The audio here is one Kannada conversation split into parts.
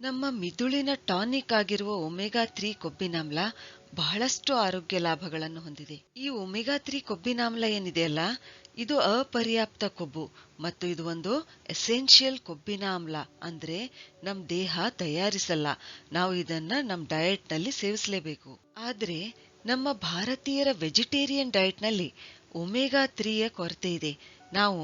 ನಮ್ಮ ಮಿದುಳಿನ ಟಾನಿಕ್ ಆಗಿರುವ ಒಮೆಗಾ 3 ಕೊಬ್ಬಿನಾಮ್ಲ ಬಹಳಷ್ಟು ಆರೋಗ್ಯ ಲಾಭಗಳನ್ನು ಹೊಂದಿದೆ. ಈ ಒಮೆಗಾ 3 ಕೊಬ್ಬಿನಾಮ್ಲ ಏನಿದೆಯಲ್ಲ, ಇದು ಅಪರ್ಯಾಪ್ತ ಕೊಬ್ಬು ಮತ್ತು ಇದು ಒಂದು ಎಸೆನ್ಷಿಯಲ್ ಕೊಬ್ಬಿನ ಆಮ್ಲ. ಅಂದ್ರೆ ನಮ್ ದೇಹ ತಯಾರಿಸಲ್ಲ, ನಾವು ಇದನ್ನ ನಮ್ ಡಯಟ್ ನಲ್ಲಿ ಸೇವಿಸಲೇಬೇಕು. ಆದ್ರೆ ನಮ್ಮ ಭಾರತೀಯರ ವೆಜಿಟೇರಿಯನ್ ಡಯಟ್ ನಲ್ಲಿ ಒಮೆಗಾ 3ಯ ಕೊರತೆ ಇದೆ. ನಾವು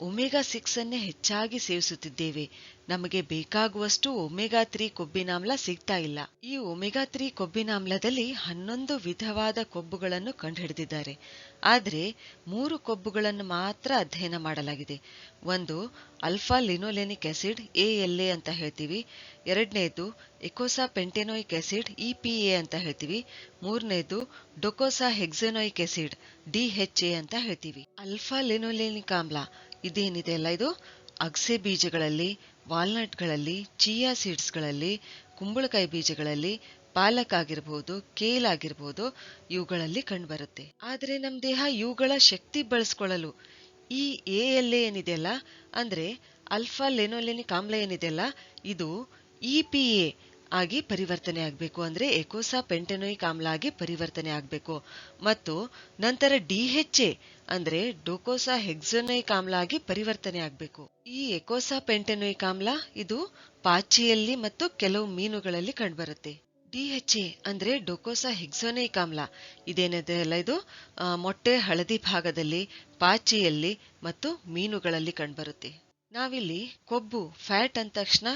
ಒಮೆಗಾ 6 ಅನ್ನೇ ಹೆಚ್ಚಾಗಿ ಸೇವಿಸುತ್ತಿದ್ದೇವೆ. ನಮಗೆ ಬೇಕಾಗುವಷ್ಟು ಒಮೆಗಾ 3 ಕೊಬ್ಬಿನಾಮ್ಲ ಸಿಗ್ತಾ ಇಲ್ಲ. ಈ ಒಮೆಗಾ 3 ಕೊಬ್ಬಿನಾಮ್ಲದಲ್ಲಿ 11 ವಿಧವಾದ ಕೊಬ್ಬುಗಳನ್ನು ಕಂಡುಹಿಡಿದಿದ್ದಾರೆ. ಆದ್ರೆ 3 ಕೊಬ್ಬುಗಳನ್ನು ಮಾತ್ರ ಅಧ್ಯಯನ ಮಾಡಲಾಗಿದೆ. ಒಂದು ಅಲ್ಫಾ ಲಿನೋಲೆನಿಕ್ ಆಸಿಡ್ ALA ಅಂತ ಹೇಳ್ತೀವಿ, ಎರಡನೇದು ಎಕೋಸಾ ಪೆಂಟೆನೋಯಿಕ್ ಆಸಿಡ್ EPA ಅಂತ ಹೇಳ್ತೀವಿ, ಮೂರನೇದು ಡೊಕೋಸಾ ಹೆಕ್ಸೆನೋಯಿಕ್ ಆಸಿಡ್ DHA ಅಂತ ಹೇಳ್ತೀವಿ. ಅಲ್ಫಾ ಲಿನೋಲೆನಿಕ್ ಆಮ್ಲ ಇದೇನಿದೆ ಅಲ್ಲ, ಇದು ಅಗಸೆ ಬೀಜಗಳಲ್ಲಿ, ವಾಲ್ನಟ್ಗಳಲ್ಲಿ, ಚಿಯಾ ಸೀಡ್ಸ್ಗಳಲ್ಲಿ, ಕುಂಬಳಕಾಯಿ ಬೀಜಗಳಲ್ಲಿ, ಪಾಲಕ್ ಆಗಿರಬಹುದು, ಕೇಲ್ ಆಗಿರಬಹುದು, ಇವುಗಳಲ್ಲಿ ಕಂಡುಬರುತ್ತೆ. ಆದ್ರೆ ನಮ್ ದೇಹ ಇವುಗಳ ಶಕ್ತಿ ಬಳಸ್ಕೊಳ್ಳಲು ಈ ALA ಏನಿದೆಯಲ್ಲ, ಅಂದ್ರೆ ಅಲ್ಫಾ ಲೆನೋಲೆನಿಕ್ ಆಮ್ಲ ಏನಿದೆಯಲ್ಲ, ಇದು EPA ಆಗಿ ಪರಿವರ್ತನೆ ಆಗಬೇಕು. ಅಂದ್ರೆ ಎಕೋಸಾ ಪೆಂಟೆನೋಯಿಕ್ ಆಮ್ಲ ಆಗಿ ಪರಿವರ್ತನೆ ಆಗಬೇಕು. ಮತ್ತು ನಂತರ DHA ಅಂದ್ರೆ ಡೊಕೋಸಾ ಹೆಕ್ಸೆನೋಯಿಕ್ ಆಮ್ಲ ಆಗಿ ಪರಿವರ್ತನೆ ಆಗಬೇಕು. ಈ ಎಕೋಸಾ ಪೆಂಟೆನೋಯಿಕ್ ಆಮ್ಲ ಇದು ಪಾಚಿಯಲ್ಲಿ ಮತ್ತು ಕೆಲವು ಮೀನುಗಳಲ್ಲಿ ಕಂಡುಬರುತ್ತೆ. DHA ಅಂದ್ರೆ ಡೊಕೋಸಾ ಹೆಕ್ಸೆನೋಯಿಕ್ ಆಮ್ಲ ಇದೇನಿದೆ ಅಲ್ಲ, ಇದು ಮೊಟ್ಟೆ ಹಳದಿ ಭಾಗದಲ್ಲಿ, ಪಾಚಿಯಲ್ಲಿ ಮತ್ತು ಮೀನುಗಳಲ್ಲಿ ಕಂಡುಬರುತ್ತೆ. ನಾವಿಲ್ಲಿ ಕೊಬ್ಬು ಫ್ಯಾಟ್ ಅಂದ ತಕ್ಷಣ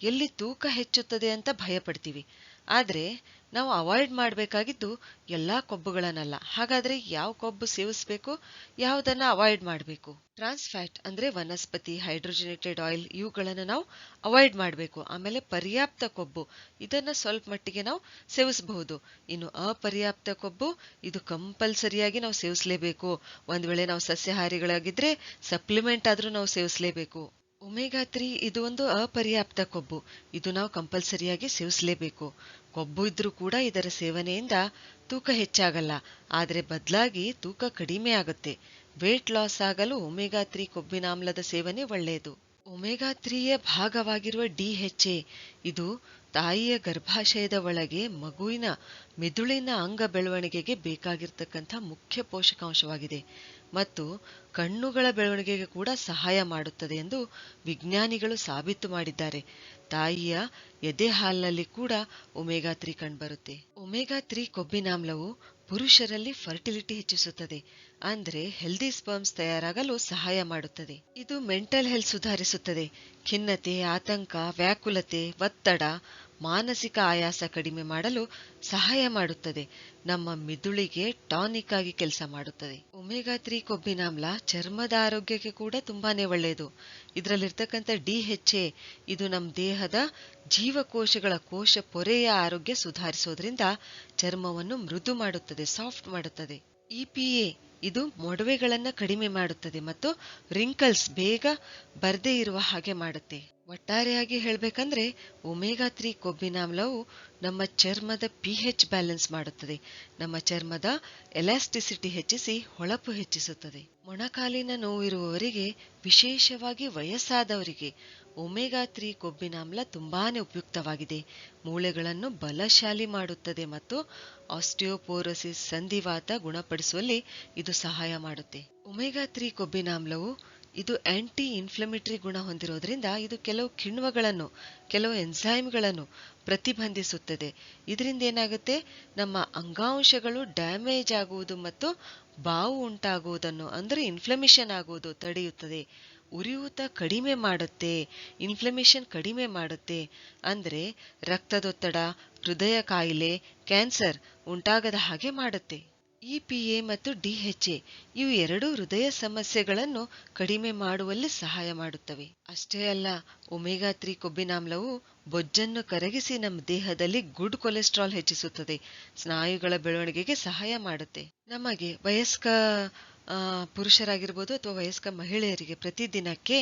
ಎಲ್ಲಿ ತೂಕ ಹೆಚ್ಚುತ್ತದೆ ಅಂತ ಭಯ ಪಡ್ತೀವಿ. ಆದ್ರೆ ನಾವು ಅವಾಯ್ಡ್ ಮಾಡಬೇಕಾಗಿದ್ದು ಎಲ್ಲಾ ಕೊಬ್ಬುಗಳನ್ನಲ್ಲ. ಹಾಗಾದ್ರೆ ಯಾವ ಕೊಬ್ಬು ಸೇವಿಸಬೇಕು, ಯಾವುದನ್ನ ಅವಾಯ್ಡ್ ಮಾಡಬೇಕು? ಟ್ರಾನ್ಸ್ ಫ್ಯಾಟ್ ಅಂದ್ರೆ ವನಸ್ಪತಿ, ಹೈಡ್ರೋಜನೇಟೆಡ್ ಆಯಿಲ್, ಇವುಗಳನ್ನ ನಾವು ಅವಾಯ್ಡ್ ಮಾಡಬೇಕು. ಆಮೇಲೆ ಪರ್ಯಾಪ್ತ ಕೊಬ್ಬು ಇದನ್ನ ಸ್ವಲ್ಪ ಮಟ್ಟಿಗೆ ನಾವು ಸೇವಿಸಬಹುದು. ಇನ್ನು ಅಪರ್ಯಾಪ್ತ ಕೊಬ್ಬು ಇದು ಕಂಪಲ್ಸರಿಯಾಗಿ ನಾವು ಸೇವಿಸಲೇಬೇಕು. ಒಂದ್ ವೇಳೆ ನಾವು ಸಸ್ಯಾಹಾರಿಗಳಾಗಿದ್ರೆ ಸಪ್ಲಿಮೆಂಟ್ ಆದ್ರೂ ನಾವು ಸೇವಿಸಲೇಬೇಕು. ಒಮೆಗಾ 3 ಇದು ಒಂದು ಅಪರ್ಯಾಪ್ತ ಕೊಬ್ಬು, ಇದು ನಾವು ಕಂಪಲ್ಸರಿಯಾಗಿ ಸೇವಿಸಲೇಬೇಕು. ಕೊಬ್ಬು ಇದ್ರೂ ಕೂಡ ಇದರ ಸೇವನೆಯಿಂದ ತೂಕ ಹೆಚ್ಚಾಗಲ್ಲ, ಆದ್ರೆ ಬದಲಾಗಿ ತೂಕ ಕಡಿಮೆ ಆಗುತ್ತೆ. ವೇಟ್ ಲಾಸ್ ಆಗಲು ಒಮೆಗಾ 3 ಕೊಬ್ಬಿನಾಮ್ಲದ ಸೇವನೆ ಒಳ್ಳೆಯದು. ಒಮೆಗಾ 3ಯ ಭಾಗವಾಗಿರುವ DHA ಇದು ತಾಯಿಯ ಗರ್ಭಾಶಯದ ಒಳಗೆ ಮಗುವಿನ ಮೆದುಳಿನ ಅಂಗ ಬೆಳವಣಿಗೆಗೆ ಬೇಕಾಗಿರ್ತಕ್ಕಂಥ ಮುಖ್ಯ ಪೋಷಕಾಂಶವಾಗಿದೆ ಮತ್ತು ಕಣ್ಣುಗಳ ಬೆಳವಣಿಗೆಗೆ ಕೂಡ ಸಹಾಯ ಮಾಡುತ್ತದೆ ಎಂದು ವಿಜ್ಞಾನಿಗಳು ಸಾಬೀತು ಮಾಡಿದ್ದಾರೆ. ತಾಯಿಯ ಎದೆ ಹಾಲಿನಲ್ಲಿ ಕೂಡ ಒಮೆಗಾ 3 ಕಂಡುಬರುತ್ತೆ. ಒಮೆಗಾ 3 ಕೊಬ್ಬಿನಾಮ್ಲವು ಪುರುಷರಲ್ಲಿ ಫರ್ಟಿಲಿಟಿ ಹೆಚ್ಚಿಸುತ್ತದೆ, ಅಂದ್ರೆ ಹೆಲ್ದಿ ಸ್ಪರ್ಮ್ಸ್ ತಯಾರಾಗಲು ಸಹಾಯ ಮಾಡುತ್ತದೆ. ಇದು ಮೆಂಟಲ್ ಹೆಲ್ತ್ ಸುಧಾರಿಸುತ್ತದೆ. ಖಿನ್ನತೆ, ಆತಂಕ, ವ್ಯಾಕುಲತೆ, ಒತ್ತಡ, ಮಾನಸಿಕ ಆಯಾಸ ಕಡಿಮೆ ಮಾಡಲು ಸಹಾಯ ಮಾಡುತ್ತದೆ. ನಮ್ಮ ಮಿದುಳಿಗೆ ಟಾನಿಕ್ ಆಗಿ ಕೆಲಸ ಮಾಡುತ್ತದೆ. ಒಮೆಗಾ 3 ಕೊಬ್ಬಿನಾಮ್ಲ ಚರ್ಮದ ಆರೋಗ್ಯಕ್ಕೆ ಕೂಡ ತುಂಬಾನೇ ಒಳ್ಳೆಯದು. ಇದರಲ್ಲಿರ್ತಕ್ಕಂಥ DHA ಇದು ನಮ್ಮ ದೇಹದ ಜೀವಕೋಶಗಳ ಕೋಶ ಪೊರೆಯ ಆರೋಗ್ಯ ಸುಧಾರಿಸೋದ್ರಿಂದ ಚರ್ಮವನ್ನು ಮೃದು ಮಾಡುತ್ತದೆ, ಸಾಫ್ಟ್ ಮಾಡುತ್ತದೆ. EPA ಇದು ಮೊಡವೆಗಳನ್ನ ಕಡಿಮೆ ಮಾಡುತ್ತದೆ ಮತ್ತು ರಿಂಕಲ್ಸ್ ಬೇಗ ಬರ್ದೇ ಇರುವ ಹಾಗೆ ಮಾಡುತ್ತೆ. ಒಟ್ಟಾರೆಯಾಗಿ ಹೇಳ್ಬೇಕಂದ್ರೆ ಒಮೆಗಾ 3 ಕೊಬ್ಬಿನಾಮ್ಲವು ನಮ್ಮ ಚರ್ಮದ pH ಬ್ಯಾಲೆನ್ಸ್ ಮಾಡುತ್ತದೆ, ನಮ್ಮ ಚರ್ಮದ ಎಲಾಸ್ಟಿಸಿಟಿ ಹೆಚ್ಚಿಸಿ ಹೊಳಪು ಹೆಚ್ಚಿಸುತ್ತದೆ. ಮೊಣಕಾಲಿನ ನೋವಿರುವವರಿಗೆ, ವಿಶೇಷವಾಗಿ ವಯಸ್ಸಾದವರಿಗೆ ಒಮೆಗಾ 3 ಕೊಬ್ಬಿನಾಮ್ಲ ತುಂಬಾನೇ ಉಪಯುಕ್ತವಾಗಿದೆ. ಮೂಳೆಗಳನ್ನು ಬಲಶಾಲಿ ಮಾಡುತ್ತದೆ ಮತ್ತು ಆಸ್ಟಿಯೋಪೋರೋಸಿಸ್, ಸಂಧಿವಾತ ಗುಣಪಡಿಸುವಲ್ಲಿ ಇದು ಸಹಾಯ ಮಾಡುತ್ತೆ. ಒಮೆಗಾ 3 ಕೊಬ್ಬಿನಾಮ್ಲವು ಇದು ಆಂಟಿ ಇನ್ಫ್ಲಮೇಟರಿ ಗುಣ ಹೊಂದಿರೋದ್ರಿಂದ ಇದು ಕೆಲವು ಕಿಣ್ವಗಳನ್ನು, ಕೆಲವು ಎನ್ಸೈಮ್ಗಳನ್ನು ಪ್ರತಿಬಂಧಿಸುತ್ತದೆ. ಇದರಿಂದ ಏನಾಗುತ್ತೆ, ನಮ್ಮ ಅಂಗಾಂಶಗಳು ಡ್ಯಾಮೇಜ್ ಆಗುವುದು ಮತ್ತು ಬಾವು ಉಂಟಾಗುವುದನ್ನು, ಅಂದ್ರೆ ಇನ್ಫ್ಲಮೇಷನ್ ಆಗುವುದು ತಡೆಯುತ್ತದೆ. ಉರಿಯೂತ ಕಡಿಮೆ ಮಾಡುತ್ತೆ, ಇನ್ಫ್ಲಮೇಷನ್ ಕಡಿಮೆ ಮಾಡುತ್ತೆ. ಅಂದ್ರೆ ರಕ್ತದೊತ್ತಡ, ಹೃದಯ ಕಾಯಿಲೆ, ಕ್ಯಾನ್ಸರ್ ಉಂಟಾಗದ ಹಾಗೆ ಮಾಡುತ್ತೆ. EPA ಮತ್ತು DHA ಇವು ಎರಡೂ ಹೃದಯ ಸಮಸ್ಯೆಗಳನ್ನು ಕಡಿಮೆ ಮಾಡುವಲ್ಲಿ ಸಹಾಯ ಮಾಡುತ್ತವೆ. ಅಷ್ಟೇ ಅಲ್ಲ, ಒಮೆಗಾ 3 ಕೊಬ್ಬಿನಾಮ್ಲವು ಬೊಜ್ಜನ್ನು ಕರಗಿಸಿ ನಮ್ಮ ದೇಹದಲ್ಲಿ ಗುಡ್ ಕೊಲೆಸ್ಟ್ರಾಲ್ ಹೆಚ್ಚಿಸುತ್ತದೆ, ಸ್ನಾಯುಗಳ ಬೆಳವಣಿಗೆಗೆ ಸಹಾಯ ಮಾಡುತ್ತೆ. ನಮಗೆ ವಯಸ್ಕ ಪುರುಷರಾಗಿರ್ಬೋದು ಅಥವಾ ವಯಸ್ಕ ಮಹಿಳೆಯರಿಗೆ ಪ್ರತಿದಿನಕ್ಕೆ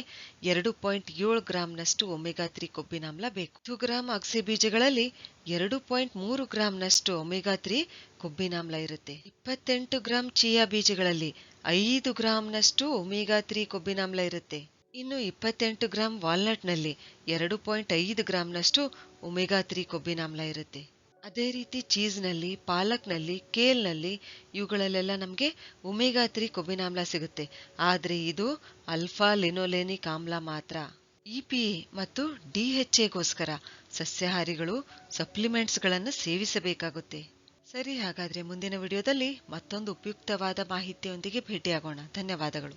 2.7 ಗ್ರಾಂನಷ್ಟು ಒಮೆಗಾ 3 ಕೊಬ್ಬಿನಾಮ್ಲ ಬೇಕು. 1 ಗ್ರಾಂ ಅಗಸೆ ಬೀಜಗಳಲ್ಲಿ 2.3 ಗ್ರಾಂನಷ್ಟು ಒಮೆಗಾ 3 ಕೊಬ್ಬಿನಾಮ್ಲ ಇರುತ್ತೆ. 28 ಗ್ರಾಂ ಚಿಯಾ ಬೀಜಗಳಲ್ಲಿ 5 ಗ್ರಾಂನಷ್ಟು ಒಮೆಗಾ 3 ಕೊಬ್ಬಿನಾಮ್ಲ ಇರುತ್ತೆ. ಇನ್ನು 28 ಗ್ರಾಂ ವಾಲ್ನಟ್ನಲ್ಲಿ 2.5 ಗ್ರಾಂನಷ್ಟು ಒಮೆಗಾ 3 ಕೊಬ್ಬಿನಾಮ್ಲ ಇರುತ್ತೆ. ಅದೇ ರೀತಿ ಚೀಸ್ನಲ್ಲಿ, ಪಾಲಕ್ನಲ್ಲಿ, ಕೇಲ್ನಲ್ಲಿ ಇವುಗಳಲ್ಲೆಲ್ಲ ನಮಗೆ ಒಮೆಗಾ 3 ಕೊಬ್ಬಿನಾಮ್ಲ ಸಿಗುತ್ತೆ. ಆದರೆ ಇದು ಆಲ್ಫಾ ಲಿನೋಲೆನಿಕ್ ಆಮ್ಲ ಮಾತ್ರ. ಇಪಿಎ ಮತ್ತು ಡಿಎಚ್ಎಗೋಸ್ಕರ ಸಸ್ಯಾಹಾರಿಗಳು ಸಪ್ಲಿಮೆಂಟ್ಸ್ಗಳನ್ನು ಸೇವಿಸಬೇಕಾಗುತ್ತೆ. ಸರಿ, ಹಾಗಾದ್ರೆ ಮುಂದಿನ ವಿಡಿಯೋದಲ್ಲಿ ಮತ್ತೊಂದು ಉಪಯುಕ್ತವಾದ ಮಾಹಿತಿಯೊಂದಿಗೆ ಭೇಟಿಯಾಗೋಣ. ಧನ್ಯವಾದಗಳು.